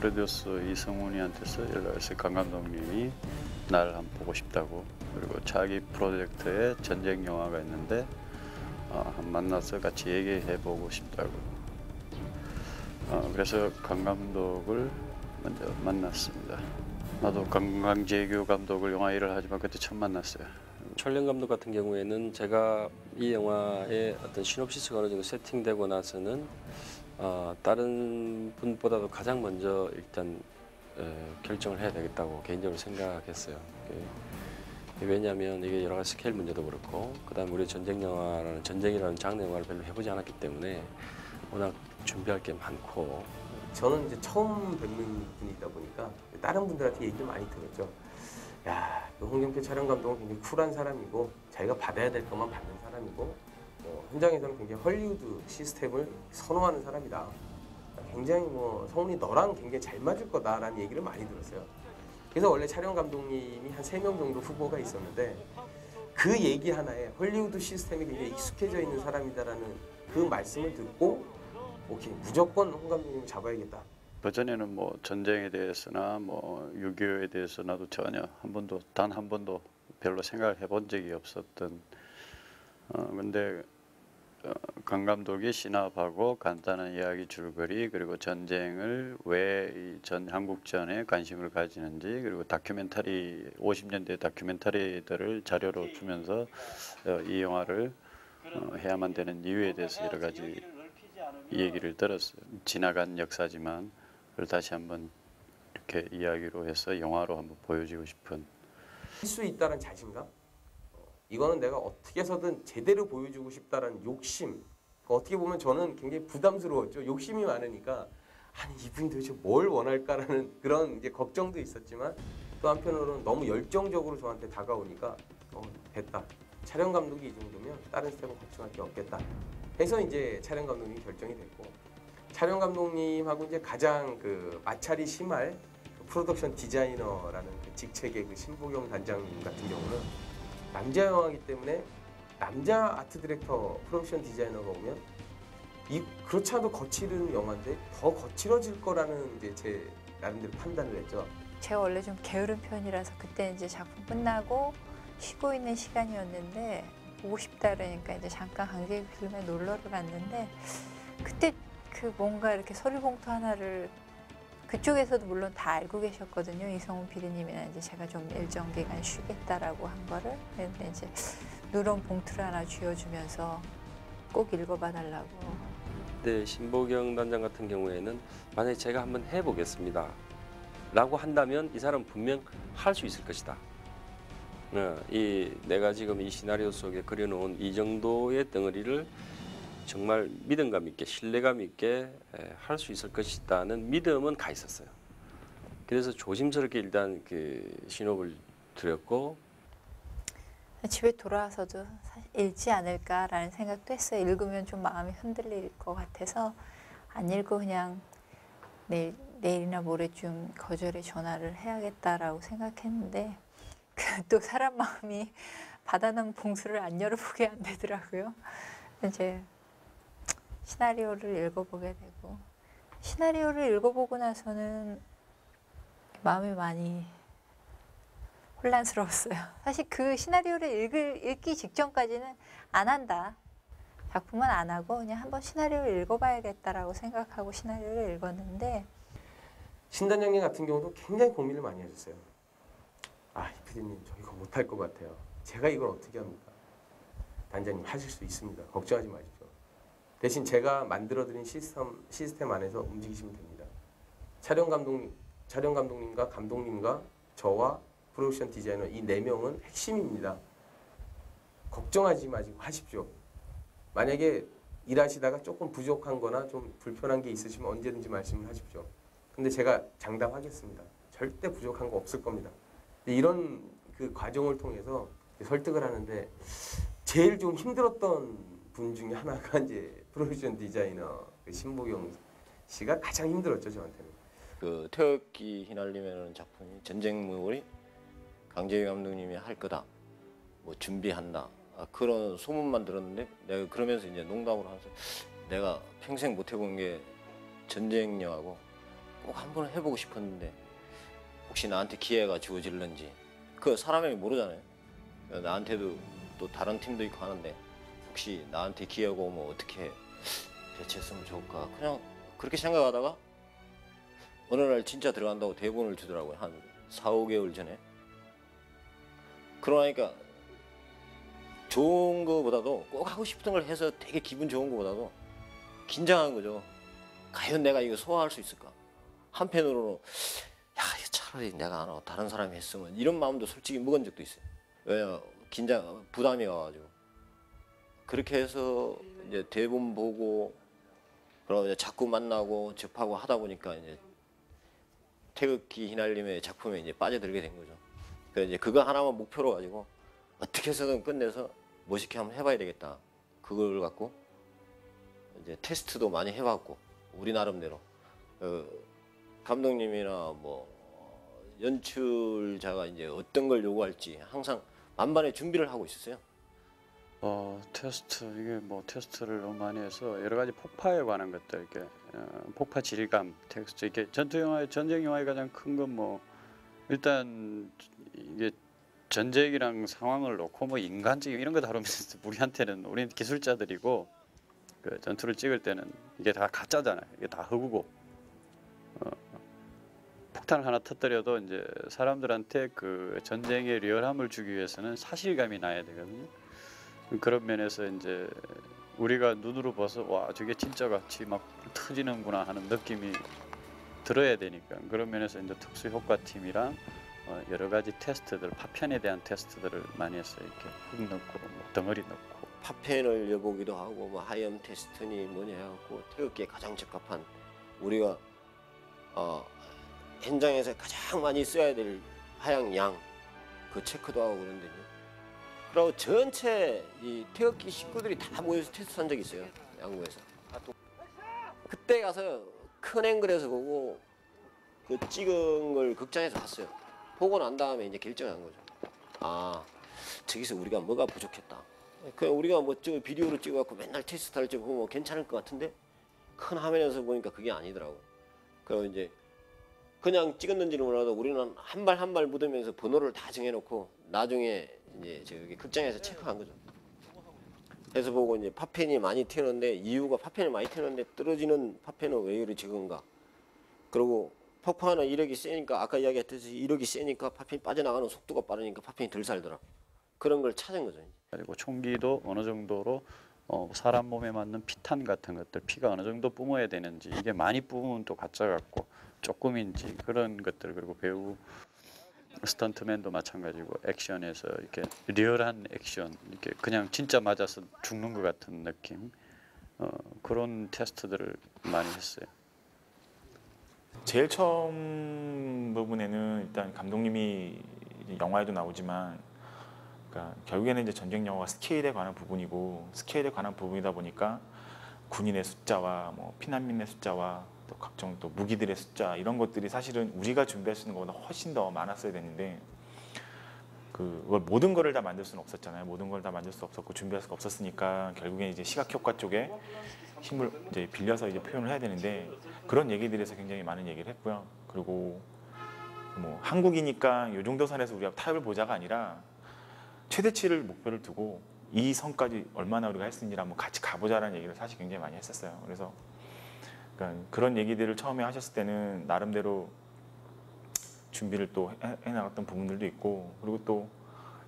프로듀서 이성훈이한테서 연락이 왔어요. 강 감독님이 나를 한번 보고 싶다고. 그리고 자기 프로젝트에 전쟁 영화가 있는데 한번 만나서 같이 얘기해보고 싶다고. 그래서 강 감독을 먼저 만났습니다. 나도 강제규 감독을 영화 일을 하지만 그때 처음 만났어요. 철령 감독 같은 경우에는 제가 이 영화의 어떤 시놉시스가 어느 정도 세팅되고 나서는 다른 분보다도 가장 먼저 일단 결정을 해야 되겠다고 개인적으로 생각했어요. 왜냐하면 이게 여러 가지 스케일 문제도 그렇고, 그다음 우리 전쟁 영화라는 전쟁이라는 장르 영화를 별로 해보지 않았기 때문에 워낙 준비할 게 많고. 저는 이제 처음 뵙는 분이다 보니까 다른 분들한테 얘기를 많이 들었죠. 야, 홍경표 촬영 감독은 굉장히 쿨한 사람이고 자기가 받아야 될 것만 받는 사람이고 현장에서는 굉장히 헐리우드 시스템을 선호하는 사람이다. 굉장히 성훈이 너랑 굉장히 잘 맞을 거다라는 얘기를 많이 들었어요. 그래서 원래 촬영 감독님이 한 3명 정도 후보가 있었는데 그 얘기 하나에 헐리우드 시스템이 굉장히 익숙해져 있는 사람이다라는 그 말씀을 듣고 오케이, 무조건 홍 감독님을 잡아야겠다. 그전에는 뭐 전쟁에 대해서나 뭐 6.25에 대해서 나도 전혀 단 한 번도 별로 생각을 해본 적이 없었던. 근데 강 감독이 진압하고 간단한 이야기 줄거리, 그리고 전쟁을 왜 전 한국전에 관심을 가지는지, 그리고 다큐멘터리 50년대 다큐멘터리들을 자료로 주면서 이 영화를 해야만 되는 이유에 대해서 여러 가지 얘기를 들었어요. 지나간 역사지만 그걸 다시 한번 이렇게 이야기로 해서 영화로 한번 보여주고 싶은. 할 수 있다는 자신감? 이거는 내가 어떻게 해서든 제대로 보여주고 싶다는 욕심. 어떻게 보면 저는 굉장히 부담스러웠죠. 욕심이 많으니까 아니 이분이 도대체 뭘 원할까라는 그런 이제 걱정도 있었지만 또 한편으로는 너무 열정적으로 저한테 다가오니까 됐다. 촬영 감독이 이 정도면 다른 스텝은 걱정할 게 없겠다. 해서 이제 촬영 감독님이 결정이 됐고, 촬영 감독님하고 이제 가장 그 마찰이 심할 프로덕션 디자이너라는 그 직책의 그 신보경 단장님 같은 경우는 남자 영화이기 때문에 남자 아트 디렉터 프로덕션 디자이너가 오면 그렇지 않아도 거칠은 영화인데 더 거칠어질 거라는 이제 제 나름대로 판단을 했죠. 제가 원래 좀 게으른 편이라서 그때 이제 작품 끝나고 쉬고 있는 시간이었는데 보고 싶다 그러니까 이제 잠깐 강제규 필름에 놀러를 갔는데 그때 그 뭔가 이렇게 서류봉투 하나를 그쪽에서도 물론 다 알고 계셨거든요. 이성훈 PD님이나 이제 제가 좀 일정 기간 쉬겠다라고 한 거를. 근데 이제 누런 봉투를 하나 쥐어주면서 꼭 읽어봐 달라고. 네, 신보경 단장 같은 경우에는 만약에 제가 한번 해보겠습니다 라고 한다면 이 사람은 분명 할 수 있을 것이다. 내가 지금 이 시나리오 속에 그려놓은 이 정도의 덩어리를 정말 믿음감 있게, 신뢰감 있게 할 수 있을 것이다는 믿음은 가 있었어요. 그래서 조심스럽게 일단 그 신호를 드렸고, 집에 돌아와서도 사실 읽지 않을까라는 생각도 했어요. 읽으면 좀 마음이 흔들릴 것 같아서 안 읽고 그냥 내일이나 모레쯤 거절의 전화를 해야겠다라고 생각했는데 또 사람 마음이 받아놓은 봉투를 안 열어보게 안 되더라고요. 이제 시나리오를 읽어보게 되고, 시나리오를 읽어보고 나서는 마음이 많이 혼란스러웠어요. 사실 그 시나리오를 읽기 직전까지는 안 한다. 작품은 안 하고 그냥 한번 시나리오를 읽어봐야겠다라고 생각하고 시나리오를 읽었는데, 신 단장님 같은 경우도 굉장히 고민을 많이 하셨어요. 이 PD님 저 이거 못할 것 같아요. 제가 이걸 어떻게 합니까? 단장님 하실 수 있습니다. 걱정하지 마십시오. 대신 제가 만들어드린 시스템 안에서 움직이시면 됩니다. 촬영 감독님과 감독님과 저와 프로덕션 디자이너 이 4명은 핵심입니다. 걱정하지 마시고 하십시오. 만약에 일하시다가 조금 부족한 거나 좀 불편한 게 있으시면 언제든지 말씀을 하십시오. 근데 제가 장담하겠습니다. 절대 부족한 거 없을 겁니다. 이런 그 과정을 통해서 설득을 하는데 제일 좀 힘들었던 분 중에 하나가 이제 프로덕션 디자이너 신보경 씨가 가장 힘들었죠, 저한테는. 그 태극기 휘날리면은 작품이 전쟁물이 강제규 감독님이 할 거다, 뭐 준비한다, 그런 소문만 들었는데 내가 그러면서 이제 농담으로 하면서 내가 평생 못 해본 게 전쟁 영화고 꼭 한번 해보고 싶었는데 혹시 나한테 기회가 주어질는지 그 사람이 모르잖아요. 나한테도 또 다른 팀도 있고 하는데 혹시 나한테 기회가 오면 어떻게 대처했으면 좋을까 그냥 그렇게 생각하다가 어느 날 진짜 들어간다고 대본을 주더라고요. 한 4, 5개월 전에. 그러니까 좋은 거보다도 꼭 하고 싶은 걸 해서 되게 기분 좋은 거보다도 긴장한 거죠. 과연 내가 이거 소화할 수 있을까? 한편으로는 야 차라리 내가 안 하고 다른 사람이 했으면 이런 마음도 솔직히 먹은 적도 있어요. 왜냐 긴장 부담이 와가지고 그렇게 해서 이제 대본 보고 그러고 이제 자꾸 만나고 접하고 하다 보니까 이제 태극기 휘날림의 작품에 이제 빠져들게 된 거죠. 그래서 이제 그거 하나만 목표로 가지고 어떻게 해서든 끝내서 멋있게 한번 해봐야 되겠다. 그걸 갖고 이제 테스트도 많이 해봤고 우리 나름대로 감독님이나 뭐 연출자가 이제 어떤 걸 요구할지 항상 만반의 준비를 하고 있었어요. 테스트 이게 뭐 테스트를 너무 많이 해서 여러 가지 폭파에 관한 것들 이렇게 폭파 질감 텍스트 이게 전쟁 영화의 가장 큰 건 뭐 일단 이게 전쟁이랑 상황을 놓고 뭐 인간적인 이런 거 다루면 우리는 기술자들이고 그 전투를 찍을 때는 이게 다 가짜잖아요. 이게 다 허구고 폭탄을 하나 터뜨려도 이제 사람들한테 그 전쟁의 리얼함을 주기 위해서는 사실감이 나야 되거든요. 그런 면에서 이제 우리가 눈으로 봐서 와 저게 진짜 같이 막 터지는구나 하는 느낌이 들어야 되니까 그런 면에서 이제 특수 효과팀이랑 여러 가지 테스트들 파편에 대한 테스트들을 많이 했어요. 이렇게 흙 넣고 뭐 덩어리 넣고 파편을 여보기도 하고 뭐 하염 테스트니 뭐냐 해갖고 태극기에 가장 적합한 우리가 현장에서 가장 많이 써야 될 하양 양 그 체크도 하고 그런데요. 그리고 전체 이 태극기 식구들이 다 모여서 테스트한 적이 있어요. 양구에서. 그때 가서 큰 앵글에서 보고 그 찍은 걸 극장에서 봤어요. 보고 난 다음에 이제 결정한 거죠. 아 저기서 우리가 뭐가 부족했다. 그냥 우리가 뭐 비디오로 찍어갖고 맨날 테스트할 때 보면 괜찮을 것 같은데 큰 화면에서 보니까 그게 아니더라고. 그리고 이제 그냥 찍었는지는 몰라도 우리는 한 발 한 발 묻으면서 번호를 다 정해놓고 나중에 이제 저기 극장에서 체크한 거죠. 그래서 보고 이제 파편이 많이 튀는데 이유가 파편이 많이 튀는데 떨어지는 파편은 왜 이리 적은가. 그리고 폭파하는 이력이 세니까 아까 이야기했듯이 이력이 세니까 파편이 빠져나가는 속도가 빠르니까 파편이 덜 살더라. 그런 걸 찾은 거죠. 그리고 총기도 어느 정도로 사람 몸에 맞는 피탄 같은 것들 피가 어느 정도 뿜어야 되는지 이게 많이 뿜으면 또 가짜 같고 조금인지 그런 것들 그리고 배우 스턴트맨도 마찬가지고 액션에서 이렇게 리얼한 액션 이렇게 그냥 진짜 맞아서 죽는 것 같은 느낌 그런 테스트들을 많이 했어요. 제일 처음 부분에는 일단 감독님이 영화에도 나오지만 그러니까 결국에는 이제 전쟁 영화가 스케일에 관한 부분이고 스케일에 관한 부분이다 보니까 군인의 숫자와 뭐 피난민의 숫자와 또 각종 또 무기들의 숫자 이런 것들이 사실은 우리가 준비할 수 있는 것보다 훨씬 더 많았어야 되는데 그걸 모든 거를 다 만들 수는 없었잖아요. 모든 걸 다 만들 수 없었고 준비할 수가 없었으니까 결국엔 이제 시각 효과 쪽에 힘을 이제 빌려서 이제 표현을 해야 되는데 그런 얘기들에서 굉장히 많은 얘기를 했고요. 그리고 뭐 한국이니까 이 정도 선에서 우리가 타협을 보자가 아니라 최대치를 목표를 두고 이 선까지 얼마나 우리가 했는지 한번 같이 가보자라는 얘기를 사실 굉장히 많이 했었어요. 그래서 그러니까 그런 얘기들을 처음에 하셨을 때는 나름대로 준비를 또 해나갔던 부분들도 있고 그리고 또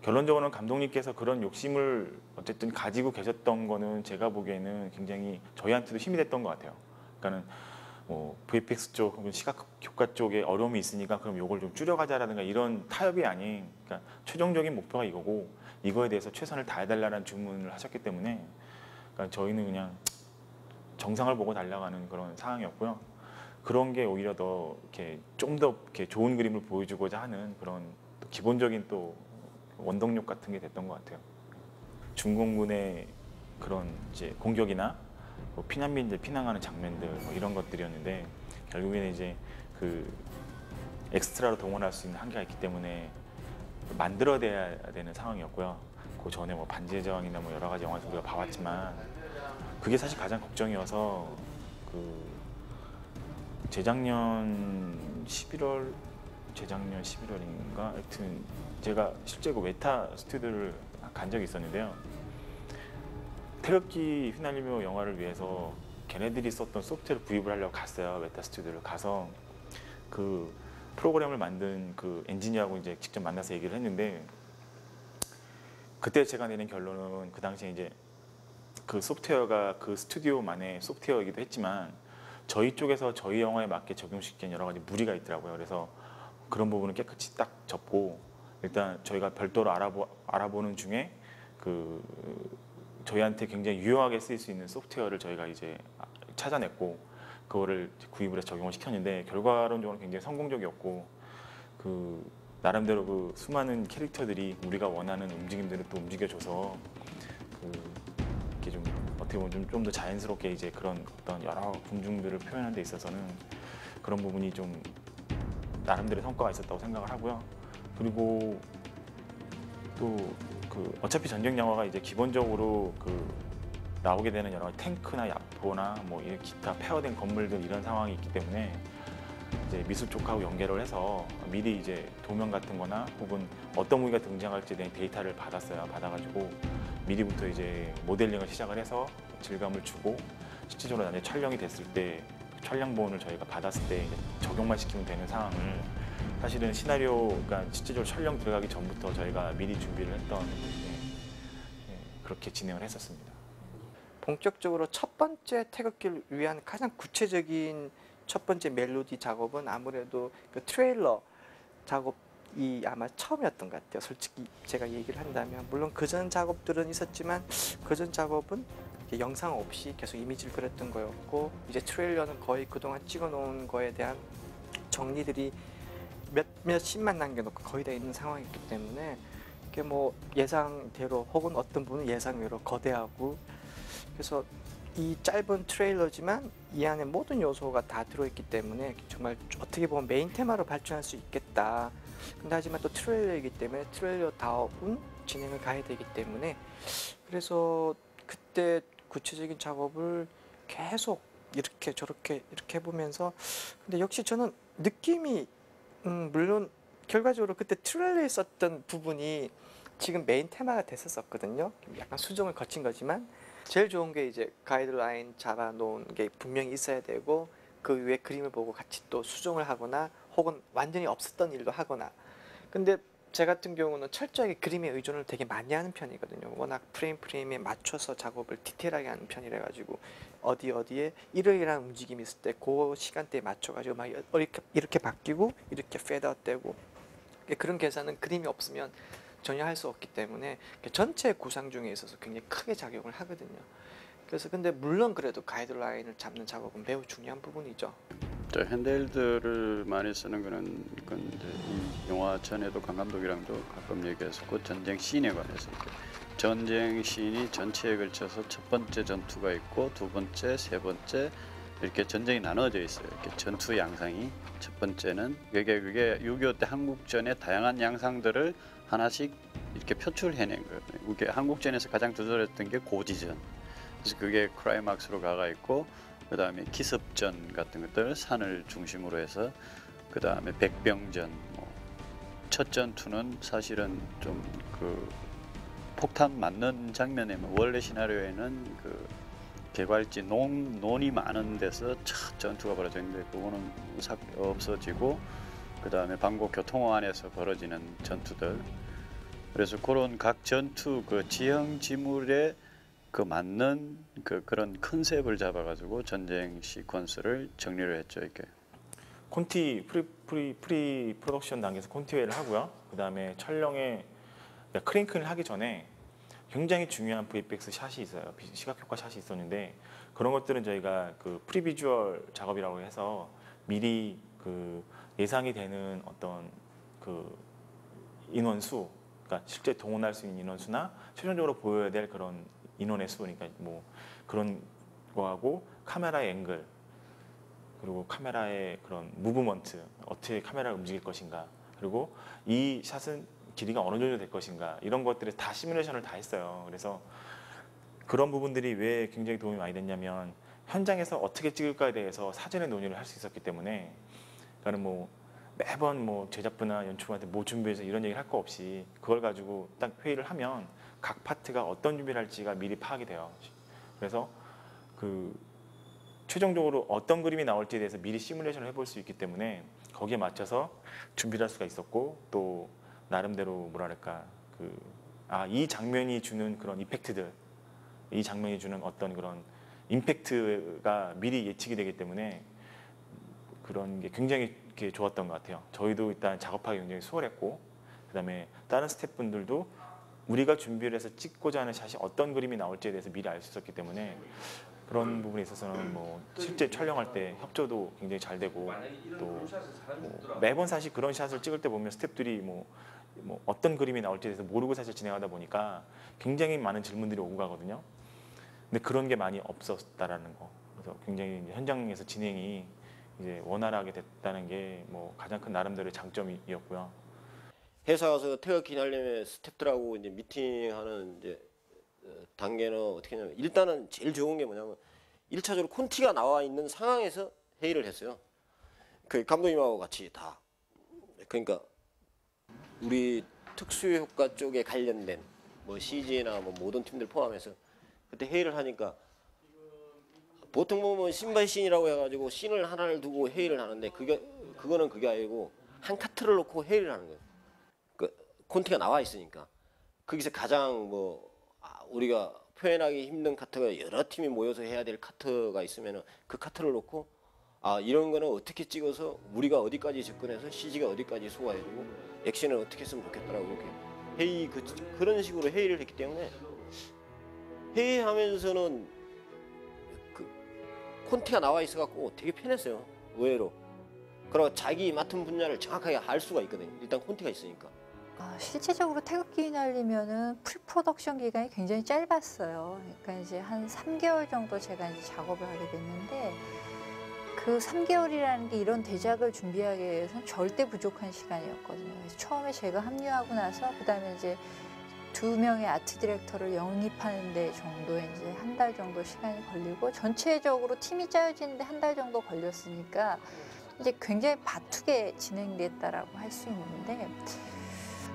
결론적으로는 감독님께서 그런 욕심을 어쨌든 가지고 계셨던 거는 제가 보기에는 굉장히 저희한테도 힘이 됐던 것 같아요. 그러니까는 뭐 VFX 쪽 혹은 시각 효과 쪽에 어려움이 있으니까 그럼 이걸 좀 줄여가자라든가 이런 타협이 아닌 그러니까 최종적인 목표가 이거고 이거에 대해서 최선을 다해달라는 주문을 하셨기 때문에 그러니까 저희는 그냥 정상을 보고 달려가는 그런 상황이었고요. 그런 게 오히려 더 이렇게 좀 더 이렇게 좋은 그림을 보여주고자 하는 그런 또 기본적인 또 원동력 같은 게 됐던 것 같아요. 중공군의 그런 이제 공격이나 뭐 피난민들 피난하는 장면들 뭐 이런 것들이었는데 결국에는 이제 그 엑스트라로 동원할 수 있는 한계가 있기 때문에 만들어내야 되는 상황이었고요. 그 전에 뭐 반지의 제왕이나 뭐 여러 가지 영화에서 우리가 봐왔지만 그게 사실 가장 걱정이어서 그 재작년 11월, 재작년 11월인가 하여튼 제가 실제 그 웨타 스튜디오를 간 적이 있었는데요. 태극기 휘날리며 영화를 위해서 걔네들이 썼던 소프트웨어를 구입을 하려고 갔어요. 웨타 스튜디오를 가서 그 프로그램을 만든 그 엔지니어하고 이제 직접 만나서 얘기를 했는데, 그때 제가 내린 결론은 그 당시에 이제 그 소프트웨어가 그 스튜디오만의 소프트웨어이기도 했지만 저희 쪽에서 저희 영화에 맞게 적용시키는 여러 가지 무리가 있더라고요. 그래서 그런 부분은 깨끗이 딱 접고 일단 저희가 별도로 알아보는 중에 그 저희한테 굉장히 유용하게 쓰일 수 있는 소프트웨어를 저희가 이제 찾아냈고 그거를 구입을 해서 적용을 시켰는데 결과론적으로 굉장히 성공적이었고 그 나름대로 그 수많은 캐릭터들이 우리가 원하는 움직임들을 또 움직여줘서 그 이렇게 좀 어떻게 보면 좀 더 자연스럽게 이제 그런 어떤 여러 군중들을 표현하는 데 있어서는 그런 부분이 좀 나름대로 성과가 있었다고 생각을 하고요. 그리고 또 그 어차피 전쟁 영화가 이제 기본적으로 그 나오게 되는 여러 가지 탱크나 야포나 뭐 기타 폐허된 건물들 이런 상황이 있기 때문에 이제 미술 쪽하고 연계를 해서 미리 이제 도면 같은 거나 혹은 어떤 무기가 등장할지에 대한 데이터를 받아가지고 미리부터 이제 모델링을 시작을 해서 질감을 주고 실질적으로 나중에 촬영이 됐을 때 촬영본을 저희가 받았을 때 이제 적용만 시키면 되는 상황을 사실은 시나리오, 그러니까 실질적으로 촬영 들어가기 전부터 저희가 미리 준비를 했던 그렇게 진행을 했었습니다. 본격적으로 첫 번째 태극기를 위한 가장 구체적인 첫 번째 멜로디 작업은 아무래도 그 트레일러 작업이 아마 처음이었던 것 같아요. 솔직히 제가 얘기를 한다면 물론 그전 작업들은 있었지만 그전 작업은 영상 없이 계속 이미지를 그렸던 거였고 이제 트레일러는 거의 그동안 찍어놓은 거에 대한 정리들이 몇 씬만 남겨놓고 거의 다 있는 상황이기 때문에 이게 뭐 예상대로 혹은 어떤 분은 예상외로 거대하고 그래서 이 짧은 트레일러지만 이 안에 모든 요소가 다 들어있기 때문에 정말 어떻게 보면 메인 테마로 발전할 수 있겠다. 근데 하지만 또 트레일러이기 때문에 트레일러다운 진행을 가야 되기 때문에 그래서 그때 구체적인 작업을 계속 이렇게 저렇게 이렇게 해보면서 근데 역시 저는 느낌이 물론 결과적으로 그때 트레일러에 썼던 부분이 지금 메인 테마가 됐었거든요. 약간 수정을 거친 거지만 제일 좋은 게 이제 가이드라인 잡아놓은 게 분명히 있어야 되고 그 위에 그림을 보고 같이 또 수정을 하거나 혹은 완전히 없었던 일도 하거나 근데 제 같은 경우는 철저하게 그림에 의존을 되게 많이 하는 편이거든요. 워낙 프레임에 맞춰서 작업을 디테일하게 하는 편이라 가지고 어디에 이러이러한 움직임이 있을 때 그 시간대에 맞춰가지고 막 이렇게 바뀌고 이렇게 페드아웃되고 그런 계산은 그림이 없으면 전혀 할 수 없기 때문에 전체 구상 중에 있어서 굉장히 크게 작용을 하거든요. 그래서 근데 물론 그래도 가이드라인을 잡는 작업은 매우 중요한 부분이죠. 저 핸드헬드를 많이 쓰는 거는 이제 이 영화 전에도 강 감독이랑도 가끔 얘기했었고 전쟁 씬에 관해서 전쟁 씬이 전체에 걸쳐서 첫 번째 전투가 있고 두 번째, 세 번째 이렇게 전쟁이 나눠져 있어요. 이렇게 전투 양상이 첫 번째는 그게 6.25 때 한국전의 다양한 양상들을 하나씩 이렇게 표출해낸 거예요. 이게 한국전에서 가장 두드렸던 게 고지전. 그래서 그게 크라이막스로 가가 있고 그 다음에 기습전 같은 것들 산을 중심으로 해서 그 다음에 백병전 첫 전투는 사실은 좀 그 폭탄 맞는 장면에는 원래 시나리오에는 그 개괄지 논이 많은 데서 첫 전투가 벌어졌는데 그거는 없어지고 그 다음에 방콕 교통호 안에서 벌어지는 전투들 그래서 그런 각 전투 그 지형 지물에 그 맞는 그런 컨셉을 잡아가지고 전쟁 시퀀스를 정리를 했죠. 이렇게 콘티 프리 프로덕션 단계에서 콘티웨이를 하고요. 그 다음에 촬영에 크랭크를 하기 전에 굉장히 중요한 VFX 샷이 있어요. 시각효과 샷이 있었는데 그런 것들은 저희가 그 프리비주얼 작업이라고 해서 미리 그 예상이 되는 어떤 그 인원수, 그러니까 실제 동원할 수 있는 인원수나 최종적으로 보여야 될 그런 인원의 수, 그러니까 뭐 그런 거하고 카메라의 앵글 그리고 카메라의 그런 무브먼트, 어떻게 카메라가 움직일 것인가, 그리고 이 샷은 길이가 어느 정도 될 것인가, 이런 것들을 다 시뮬레이션을 다 했어요. 그래서 그런 부분들이 왜 굉장히 도움이 많이 됐냐면 현장에서 어떻게 찍을까에 대해서 사전에 논의를 할 수 있었기 때문에 그러니까 뭐 매번 뭐 제작부나 연출한테 뭐 준비해서 이런 얘기를 할 거 없이 그걸 가지고 딱 회의를 하면 각 파트가 어떤 준비를 할지가 미리 파악이 돼요. 그래서 그 최종적으로 어떤 그림이 나올지에 대해서 미리 시뮬레이션을 해볼 수 있기 때문에 거기에 맞춰서 준비를 할 수가 있었고 또 나름대로 뭐랄까 이 장면이 주는 그런 이펙트들, 이 장면이 주는 어떤 그런 임팩트가 미리 예측이 되기 때문에 그런 게 굉장히 이렇게 좋았던 것 같아요. 저희도 일단 작업하기 굉장히 수월했고 그다음에 다른 스태프분들도 우리가 준비를 해서 찍고자 하는 샷이 어떤 그림이 나올지에 대해서 미리 알 수 있었기 때문에 그런 부분에 있어서는 뭐 실제 촬영할 때 협조도 굉장히 잘 되고 또 뭐 매번 사실 그런 샷을 찍을 때 보면 스태프들이 뭐 어떤 그림이 나올지에 대해서 모르고 사실 진행하다 보니까 굉장히 많은 질문들이 오고 가거든요. 근데 그런 게 많이 없었다라는 거. 그래서 굉장히 이제 현장에서 진행이 이제 원활하게 됐다는 게 뭐 가장 큰 나름대로의 장점이었고요. 회사 가서 태극기 날리면 스태프들하고 이제 미팅하는 이제 단계는 어떻게 하냐면 일단은 제일 좋은 게 뭐냐면 1차적으로 콘티가 나와 있는 상황에서 회의를 했어요. 그 감독님하고 같이 다. 그러니까 우리 특수효과 쪽에 관련된 뭐 CG나 뭐 모든 팀들 포함해서 그때 회의를 하니까 보통 보면 신발씬이라고 해가지고 씬을 하나를 두고 회의를 하는데 그거는 그게 아니고 한 카트를 놓고 회의를 하는 거예요. 그 콘티가 나와 있으니까 거기서 가장 뭐 우리가 표현하기 힘든 카트가 여러 팀이 모여서 해야 될 카트가 있으면은 그 카트를 놓고 이런 거는 어떻게 찍어서 우리가 어디까지 접근해서 CG가 어디까지 소화해주고 액션을 어떻게 했으면 좋겠다라고 이렇게 회의 그런 식으로 회의를 했기 때문에 회의하면서는 그 콘티가 나와 있어갖고 되게 편했어요. 의외로. 그리고 자기 맡은 분야를 정확하게 알 수가 있거든요. 일단 콘티가 있으니까. 실제적으로 태극기 날리면은 프리프로덕션 기간이 굉장히 짧았어요. 그러니까 이제 한 3개월 정도 제가 이제 작업을 하게 됐는데 그 3개월이라는 게 이런 대작을 준비하기 위해서는 절대 부족한 시간이었거든요. 그래서 처음에 제가 합류하고 나서 그다음에 이제 2명의 아트 디렉터를 영입하는 데 정도에 이제 한 달 정도 시간이 걸리고 전체적으로 팀이 짜여지는데 한 달 정도 걸렸으니까 이제 굉장히 바투게 진행됐다라고 할 수 있는데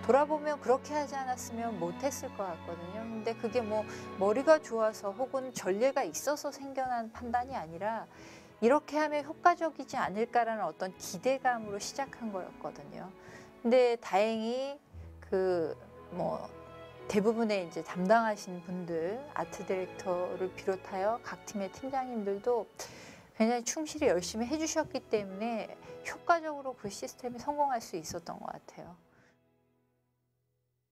돌아보면 그렇게 하지 않았으면 못했을 것 같거든요. 근데 그게 뭐 머리가 좋아서 혹은 전례가 있어서 생겨난 판단이 아니라 이렇게 하면 효과적이지 않을까라는 어떤 기대감으로 시작한 거였거든요. 근데 다행히 대부분의 이제 담당하신 분들, 아트 디렉터를 비롯하여 각 팀의 팀장님들도 굉장히 충실히 열심히 해주셨기 때문에 효과적으로 그 시스템이 성공할 수 있었던 것 같아요.